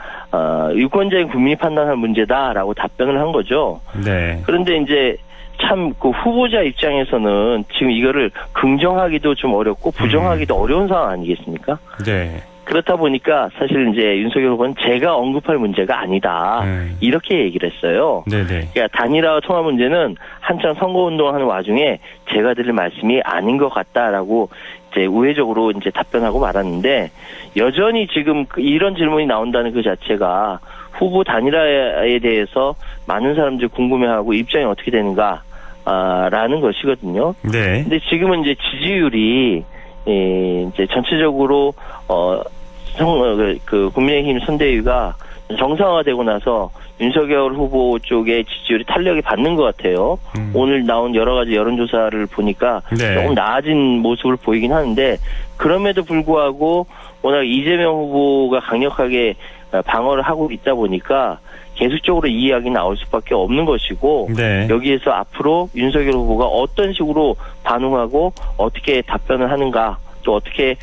유권자인 국민이 판단할 문제다라고 답변을 한 거죠. 네. 그런데 이제 참 그 후보자 입장에서는 지금 이거를 긍정하기도 좀 어렵고 부정하기도 어려운 상황 아니겠습니까? 네. 그렇다 보니까 사실 이제 윤석열 후보는 제가 언급할 문제가 아니다. 이렇게 얘기를 했어요. 네네. 그러니까 단일화 통합 문제는 한창 선거운동하는 와중에 제가 드릴 말씀이 아닌 것 같다라고 이제 우회적으로 이제 답변하고 말았는데, 여전히 지금 이런 질문이 나온다는 그 자체가 후보 단일화에 대해서 많은 사람들이 궁금해하고 입장이 어떻게 되는가, 라는 것이거든요. 네. 근데 지금은 이제 지지율이 이제 전체적으로 국민의힘 선대위가 정상화되고 나서 윤석열 후보 쪽의 지지율이 탄력이 받는 것 같아요. 오늘 나온 여러 가지 여론조사를 보니까 네. 조금 나아진 모습을 보이긴 하는데, 그럼에도 불구하고 워낙 이재명 후보가 강력하게 방어를 하고 있다 보니까 계속적으로 이 이야기 나올 수밖에 없는 것이고, 네. 여기에서 앞으로 윤석열 후보가 어떤 식으로 반응하고 어떻게 답변을 하는가, 또 어떻게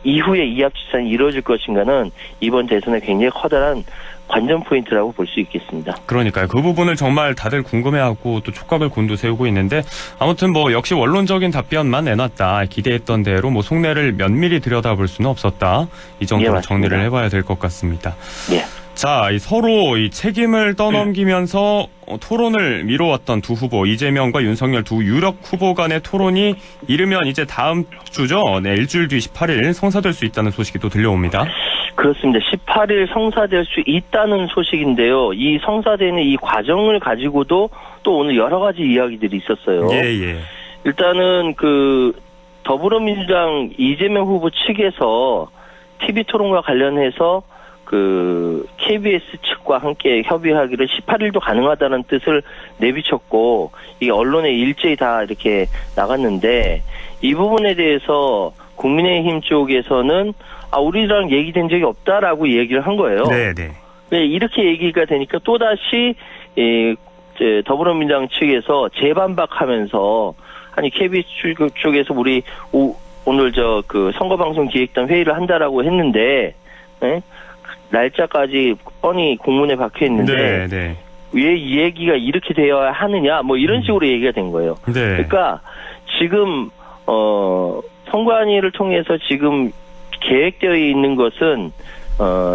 이후에 이합집산이 이루어질 것인가는 이번 대선의 굉장히 커다란 관전 포인트라고 볼 수 있겠습니다. 그러니까요. 그 부분을 정말 다들 궁금해하고 또 촉각을 곤두세우고 있는데, 아무튼 뭐 역시 원론적인 답변만 내놨다. 기대했던 대로 뭐 속내를 면밀히 들여다볼 수는 없었다. 이 정도로 예, 정리를 해봐야 될 것 같습니다. 예. 자, 서로 이 책임을 떠넘기면서 토론을 미뤄왔던 두 후보, 이재명과 윤석열 두 유력 후보 간의 토론이 이르면 이제 다음 주죠. 네, 일주일 뒤 18일 성사될 수 있다는 소식이 또 들려옵니다. 그렇습니다. 18일 성사될 수 있다는 소식인데요. 이 성사되는 이 과정을 가지고도 또 오늘 여러 가지 이야기들이 있었어요. 예. 일단은 더불어민주당 이재명 후보 측에서 TV 토론과 관련해서 KBS 측과 함께 협의하기를 18일도 가능하다는 뜻을 내비쳤고, 이게 언론에 일제히 다 이렇게 나갔는데, 이 부분에 대해서 국민의힘 쪽에서는 우리랑 얘기된 적이 없다라고 얘기를 한 거예요. 네. 이렇게 얘기가 되니까 또다시 더불어민주당 측에서 재반박하면서, 아니 KBS 쪽에서 우리 오늘 선거방송 기획단 회의를 한다라고 했는데, 네? 날짜까지 뻔히 공문에 박혀 있는데 네. 왜 이 얘기가 이렇게 되어야 하느냐, 뭐 이런 식으로 얘기가 된 거예요. 네. 그러니까 지금 선관위를 통해서 지금 계획되어 있는 것은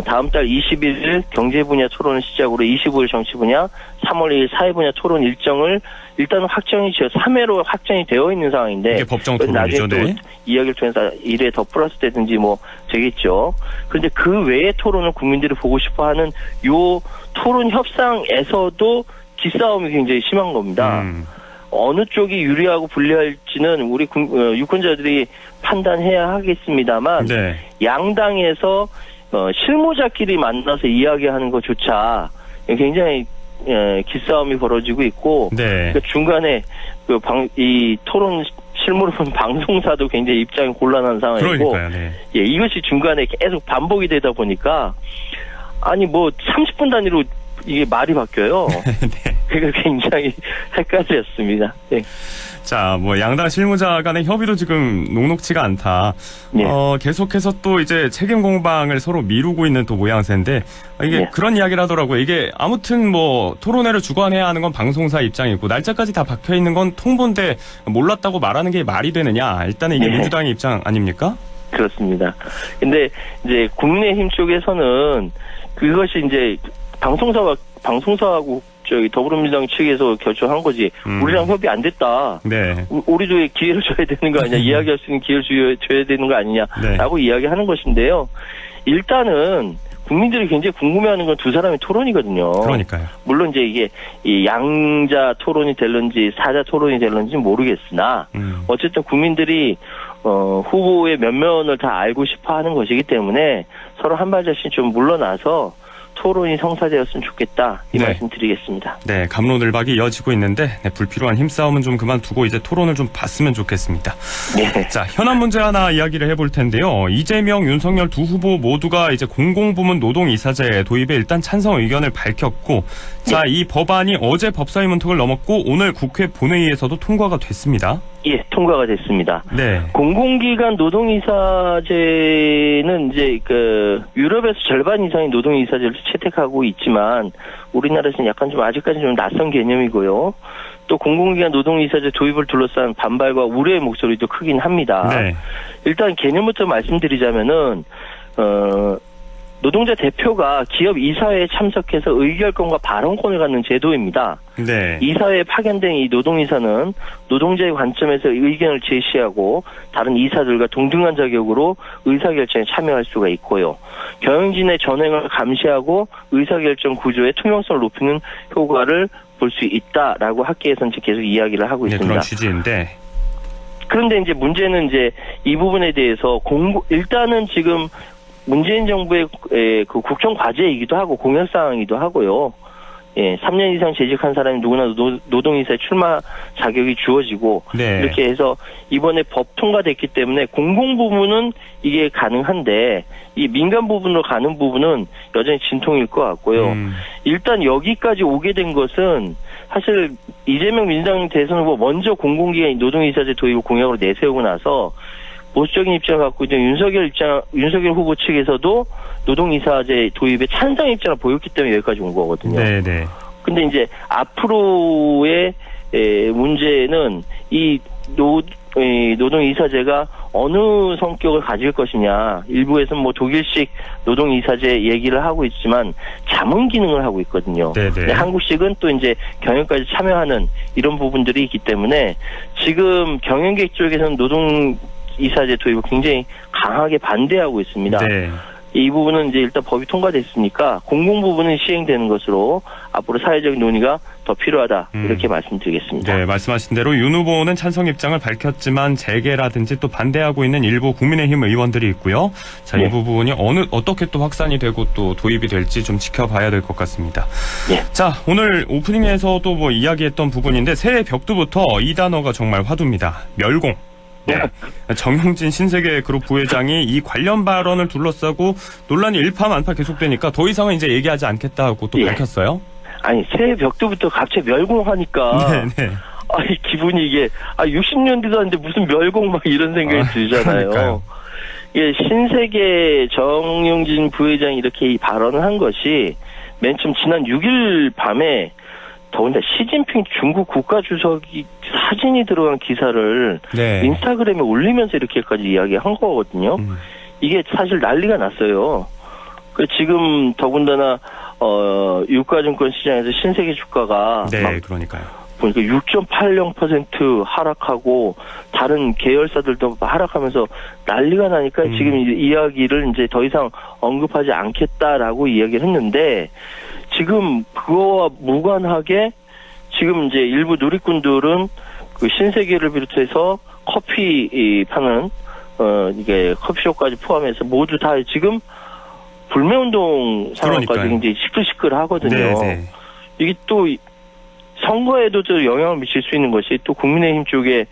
다음 달 20일 경제 분야 토론을 시작으로 25일 정치 분야, 3월 2일 사회 분야 토론 일정을 일단 확정이 3회로 확정이 되어 있는 상황인데, 이게 법정 토론이죠. 나중에 또 네. 이야기를 통해서 1회 더 플러스 되든지 뭐 되겠죠. 그런데 그 외의 토론을 국민들이 보고 싶어하는 요 토론 협상에서도 기싸움이 굉장히 심한 겁니다. 어느 쪽이 유리하고 불리할지는 우리 유권자들이 판단해야 하겠습니다만, 네. 양당에서 실무자끼리 만나서 이야기하는 것조차 굉장히 기싸움이 벌어지고 있고, 네. 그러니까 중간에 이 토론 실무를 본 방송사도 굉장히 입장이 곤란한 상황이고, 그러니까요. 네. 예, 이것이 중간에 계속 반복이 되다 보니까, 아니 30분 단위로 이게 말이 바뀌어요. 네. 그러니까 굉장히 헷갈렸습니다. 네. 자, 양당 실무자 간의 협의도 지금 녹록치가 않다. 네. 계속해서 또 이제 책임 공방을 서로 미루고 있는 또 모양새인데, 이게 네. 그런 이야기를 하더라고요. 이게 아무튼 토론회를 주관해야 하는 건 방송사 입장이고, 날짜까지 다 박혀 있는 건 통보인데 몰랐다고 말하는 게 말이 되느냐. 일단은 이게 네. 민주당의 입장 아닙니까? 그렇습니다. 근데 이제 국민의힘 쪽에서는 그것이 이제 방송사하고 더불어민주당 측에서 결정한 거지. 우리랑 협의 안 됐다. 네. 우리도 기회를 줘야 되는 거 아니냐. 이야기할 수 있는 기회를 줘야 되는 거 아니냐라고 네. 이야기하는 것인데요. 일단은 국민들이 굉장히 궁금해하는 건 두 사람의 토론이거든요. 그러니까요. 물론 이제 이게 이 양자 토론이 될런지 사자 토론이 될런지 모르겠으나 어쨌든 국민들이 후보의 면면을 다 알고 싶어 하는 것이기 때문에 서로 한 발자씩 좀 물러나서 토론이 성사되었으면 좋겠다. 이 말씀 드리겠습니다. 네, 갑론을박이 이어지고 있는데 불필요한 힘싸움은 좀 그만두고 이제 토론을 좀 봤으면 좋겠습니다. 네. 자, 현안 문제 하나 이야기를 해볼 텐데요. 이재명, 윤석열 두 후보 모두가 이제 공공부문 노동이사제 도입에 일단 찬성 의견을 밝혔고, 자, 이 법안이 어제 법사위 문턱을 넘었고 오늘 국회 본회의에서도 통과가 됐습니다. 예, 통과가 됐습니다. 네. 공공기관 노동이사제는 이제 유럽에서 절반 이상의 노동이사제를 채택하고 있지만 우리나라에서는 약간 좀 아직까지 좀 낯선 개념이고요. 또 공공기관 노동이사제 도입을 둘러싼 반발과 우려의 목소리도 크긴 합니다. 네. 일단 개념부터 말씀드리자면은 노동자 대표가 기업 이사회에 참석해서 의결권과 발언권을 갖는 제도입니다. 네. 이사회에 파견된 이 노동이사는 노동자의 관점에서 의견을 제시하고 다른 이사들과 동등한 자격으로 의사결정에 참여할 수가 있고요. 경영진의 전횡을 감시하고 의사결정 구조의 투명성을 높이는 효과를 볼 수 있다라고 학계에서는 계속 이야기를 하고 있습니다. 그런 취지인데. 그런데 이제 문제는 이제 이 부분에 대해서 일단은 지금 문재인 정부의 그 국정 과제이기도 하고 공약 사항이기도 하고요. 예, 3년 이상 재직한 사람이 누구나 노동이사에 출마 자격이 주어지고 네. 이렇게 해서 이번에 법 통과됐기 때문에 공공 부분은 이게 가능한데 이 민간 부분으로 가는 부분은 여전히 진통일 것 같고요. 일단 여기까지 오게 된 것은 사실 이재명 민주당 대선 후보 먼저 공공기관 노동이사제 도입을 공약으로 내세우고 나서 보수적인 입장을 갖고 있는 윤석열 후보 측에서도 노동이사제 도입에 찬성 입장을 보였기 때문에 여기까지 온 거거든요. 네네. 근데 이제 앞으로의 문제는 이 노동이사제가 어느 성격을 가질 것이냐. 일부에서는 뭐 독일식 노동이사제 얘기를 하고 있지만 자문 기능을 하고 있거든요. 근데 한국식은 또 이제 경영까지 참여하는 이런 부분들이 있기 때문에 지금 경영객 쪽에서는 노동이사제 도입을 굉장히 강하게 반대하고 있습니다. 네. 이 부분은 이제 일단 법이 통과됐으니까 공공 부분은 시행되는 것으로 앞으로 사회적 논의가 더 필요하다 이렇게 말씀드리겠습니다. 네, 말씀하신 대로 윤 후보는 찬성 입장을 밝혔지만 재개라든지 또 반대하고 있는 일부 국민의힘 의원들이 있고요. 자, 이 부분이 어떻게 또 확산이 되고 또 도입이 될지 좀 지켜봐야 될 것 같습니다. 자, 오늘 오프닝에서도 뭐 이야기했던 부분인데 새해 벽두부터 이 단어가 정말 화두입니다. 멸공. 네. 정용진 신세계 그룹 부회장이 이 관련 발언을 둘러싸고 논란이 일파만파 계속되니까 더 이상은 이제 얘기하지 않겠다고 또 밝혔어요. 아니 새해 벽두부터 갑자기 멸공하니까 아니 기분이 이게 60년대도 아닌데 무슨 멸공 막 이런 생각이 들잖아요. 이게 신세계 정용진 부회장이 이렇게 발언을 한 것이 맨 처음 지난 6일 밤에 더군다나 시진핑 중국 국가주석이 사진이 들어간 기사를 인스타그램에 올리면서 이렇게까지 이야기한 거거든요. 이게 사실 난리가 났어요. 지금 더군다나 유가증권 시장에서 신세계 주가가 그러니까요. 보니까 6.80% 하락하고 다른 계열사들도 하락하면서 난리가 나니까 지금 이야기를 이제 더 이상 언급하지 않겠다라고 이야기를 했는데 지금 그거와 무관하게 지금 이제 일부 누리꾼들은 그 신세계를 비롯해서 커피 파는 이게 커피숍까지 포함해서 모두 다 지금 불매운동 상황까지 굉장히 시끌시끌하거든요. 이게 또 선거에도 또 영향을 미칠 수 있는 것이 또 국민의힘 쪽에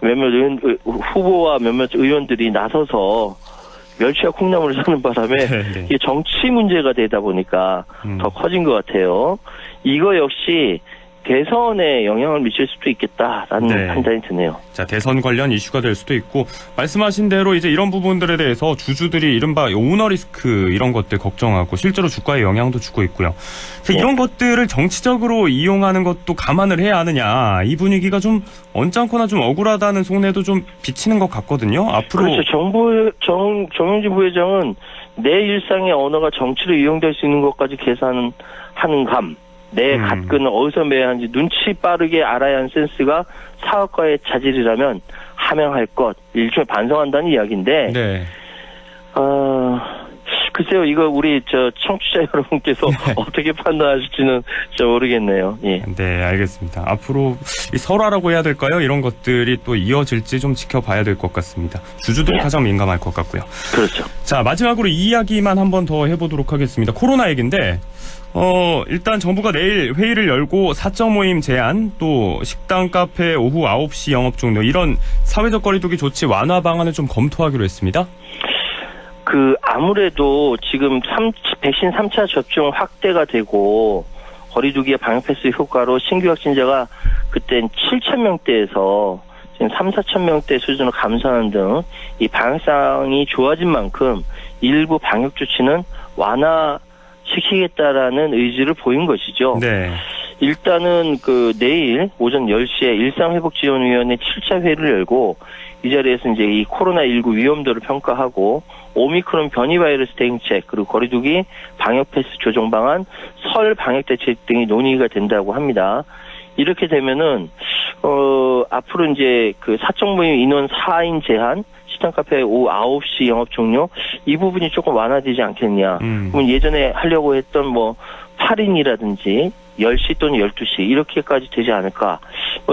몇몇 후보와 몇몇 의원들이 나서서 멸치와 콩나물을 사는 바람에 이게 정치 문제가 되다 보니까 더 커진 것 같아요. 이거 역시 대선에 영향을 미칠 수도 있겠다라는 판단이 드네요. 자, 대선 관련 이슈가 될 수도 있고 말씀하신 대로 이제 이런 부분들에 대해서 주주들이 이른바 오너 리스크 이런 것들 걱정하고 실제로 주가에 영향도 주고 있고요. 이런 것들을 정치적으로 이용하는 것도 감안을 해야 하느냐. 이 분위기가 좀 언짢거나 좀 억울하다는 속내도 좀 비치는 것 같거든요. 앞으로 그렇죠. 정용진 부회장은 내 일상의 언어가 정치로 이용될 수 있는 것까지 계산하는 감. 내 갓근을 어디서 매야 하는지 눈치 빠르게 알아야 하는 센스가 사업가의 자질이라면 함양할 것. 일종의 반성한다는 이야기인데 글쎄요, 이거 우리 청취자 여러분께서 어떻게 판단하실지는 좀 모르겠네요. 예. 네, 알겠습니다. 앞으로 이 설화라고 해야 될까요? 이런 것들이 또 이어질지 좀 지켜봐야 될 것 같습니다. 주주들이 가장 민감할 것 같고요. 그렇죠. 자, 마지막으로 이 이야기만 한번 더 해보도록 하겠습니다. 코로나 얘기인데, 일단 정부가 내일 회의를 열고 사적 모임 제한, 또 식당, 카페 오후 9시 영업 종료, 이런 사회적 거리두기 조치 완화 방안을 좀 검토하기로 했습니다. 아무래도 지금 백신 3차 접종 확대가 되고, 거리두기의 방역 패스 효과로 신규 확진자가 그땐 7,000명대에서 지금 3,4,000명대 수준으로 감소하는 등 이 방역상이 좋아진 만큼 일부 방역 조치는 완화시키겠다라는 의지를 보인 것이죠. 네. 일단은 내일 오전 10시에 일상회복지원위원회 7차 회의를 열고 이 자리에서 이제 이 코로나19 위험도를 평가하고 오미크론 변이 바이러스 대응책 그리고 거리두기 방역 패스 조정 방안 설 방역 대책 등이 논의가 된다고 합니다. 이렇게 되면은 앞으로 이제 사적 모임 인원 4인 제한, 식당 카페 오후 9시 영업 종료 이 부분이 조금 완화되지 않겠냐. 그러면 예전에 하려고 했던 8인이라든지 10시 또는 12시 이렇게까지 되지 않을까.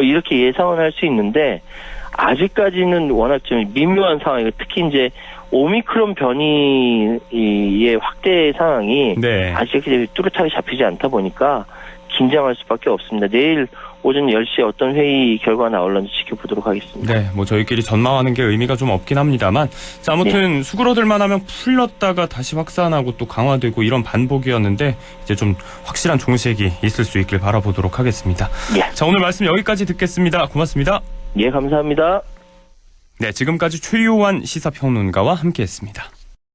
이렇게 예상은 할 수 있는데 아직까지는 워낙 좀 미묘한 상황이고 특히 이제 오미크론 변이의 확대 상황이 아직 뚜렷하게 잡히지 않다 보니까 긴장할 수밖에 없습니다. 내일 오전 10시에 어떤 회의 결과가 나올는지 지켜보도록 하겠습니다. 네, 저희끼리 전망하는 게 의미가 좀 없긴 합니다만, 자, 아무튼 수그러들만 하면 풀렸다가 다시 확산하고 또 강화되고 이런 반복이었는데 이제 좀 확실한 종식이 있을 수 있길 바라보도록 하겠습니다. 자, 오늘 말씀 여기까지 듣겠습니다. 고맙습니다. 예, 감사합니다. 네, 지금까지 최요한 시사평론가와 함께했습니다.